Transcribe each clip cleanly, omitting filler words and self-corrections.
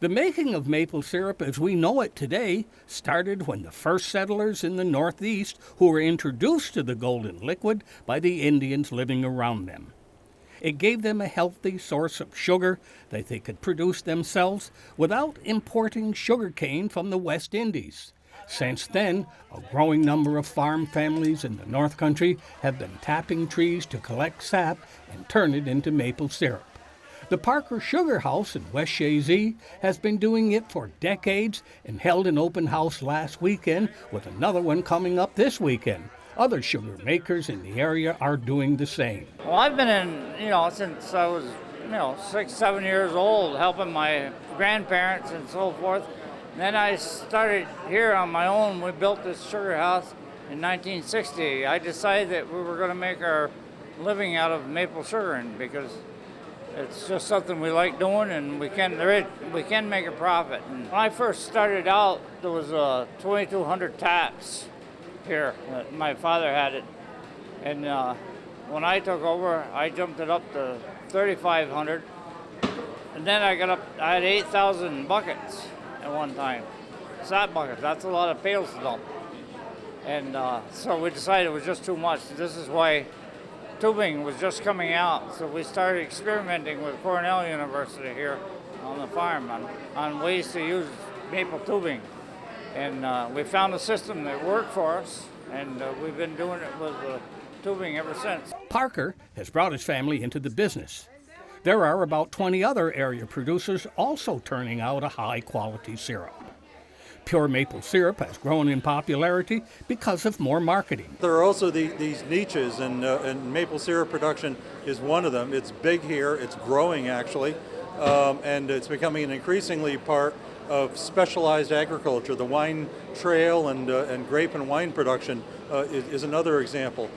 The making of maple syrup as we know it today started when the first settlers in the Northeast who were introduced to the golden liquid by the Indians living around them. It gave them a healthy source of sugar that they could produce themselves without importing sugar cane from the West Indies. Since then, a growing number of farm families in the North Country have been tapping trees to collect sap and turn it into maple syrup. The Parker Sugar House in West Shazy has been doing it for decades and held an open house last weekend with another one coming up this weekend. Other sugar makers in the area are doing the same. Well, I've been in, since I was, 6, 7 years old, helping my grandparents and so forth. And then I started here on my own. We built this sugar house in 1960. I decided that we were going to make our living out of maple sugaring because it's just something we like doing, and we can make a profit. And when I first started out, there was 2,200 taps here. My father had it, and when I took over, I jumped it up to 3,500, and then I had 8,000 buckets at one time. Sap buckets. That's a lot of pails to dump, and so we decided it was just too much. This is why tubing was just coming out, so we started experimenting with Cornell University here on the farm on ways to use maple tubing. And we found a system that worked for us, and we've been doing it with tubing ever since. Parker has brought his family into the business. There are about 20 other area producers also turning out a high-quality syrup. Pure maple syrup has grown in popularity because of more marketing. There are also these niches, and maple syrup production is one of them. It's big here, it's growing actually, and it's becoming an increasingly part of specialized agriculture. The wine trail and grape and wine production is another example.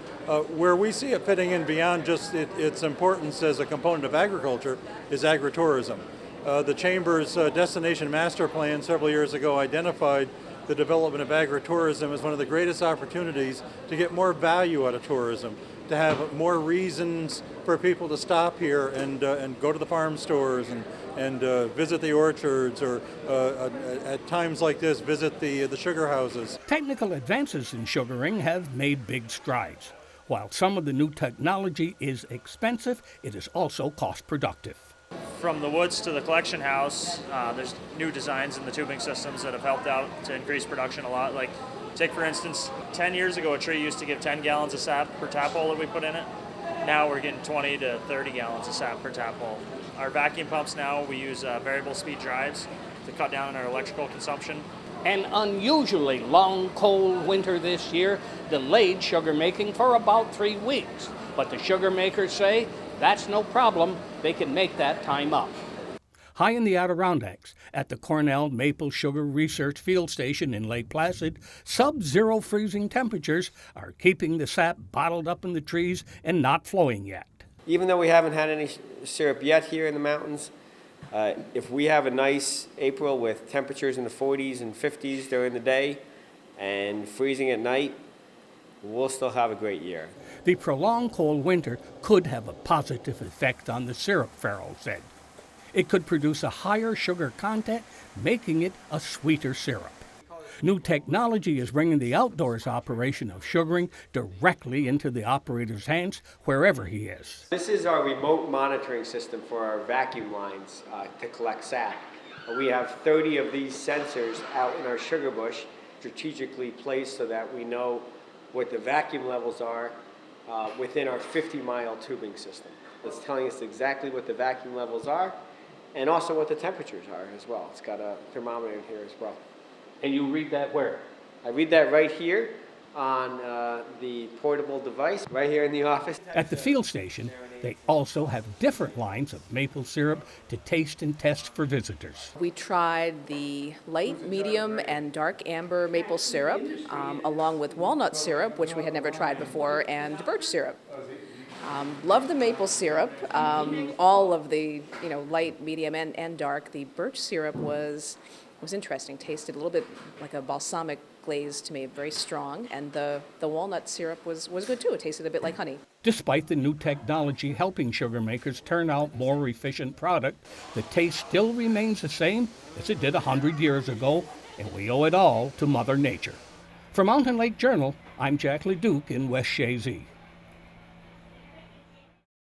Where we see it fitting in beyond just its importance as a component of agriculture is agritourism. The Chamber's Destination Master Plan several years ago identified the development of agritourism as one of the greatest opportunities to get more value out of tourism, to have more reasons for people to stop here and go to the farm stores and visit the orchards, or at times like this, visit the sugar houses. Technical advances in sugaring have made big strides. While some of the new technology is expensive, it is also cost productive. From the woods to the collection house, there's new designs in the tubing systems that have helped out to increase production a lot. Like, take for instance, 10 years ago a tree used to give 10 gallons of sap per tap hole that we put in it. Now we're getting 20 to 30 gallons of sap per tap hole. Our vacuum pumps now, we use variable speed drives to cut down on our electrical consumption. An unusually long, cold winter this year delayed sugar making for about 3 weeks. But the sugar makers say that's no problem. They can make that time up. High in the Adirondacks, at the Cornell Maple Sugar Research Field Station in Lake Placid, sub-zero freezing temperatures are keeping the sap bottled up in the trees and not flowing yet. Even though we haven't had any syrup yet here in the mountains, if we have a nice April with temperatures in the 40s and 50s during the day and freezing at night, we'll still have a great year. The prolonged cold winter could have a positive effect on the syrup, Farrell said. It could produce a higher sugar content, making it a sweeter syrup. New technology is bringing the outdoors operation of sugaring directly into the operator's hands wherever he is. This is our remote monitoring system for our vacuum lines to collect sap. We have 30 of these sensors out in our sugar bush, strategically placed so that we know what the vacuum levels are within our 50-mile tubing system. It's telling us exactly what the vacuum levels are and also what the temperatures are as well. It's got a thermometer in here as well. And you read that where? I read that right here on the portable device, right here in the office. At the field station, they also have different lines of maple syrup to taste and test for visitors. We tried the light, medium, and dark amber maple syrup, along with walnut syrup, which we had never tried before, and birch syrup. Love the maple syrup. All of the light, medium, and dark. The birch syrup was interesting. Tasted a little bit like a balsamic glaze to me, very strong, and the walnut syrup was good too. It tasted a bit like honey. Despite the new technology helping sugar makers turn out more efficient product, the taste still remains the same as it did 100 years ago, and we owe it all to Mother Nature. For Mountain Lake Journal, I'm Jack LaDuke in West Shazy.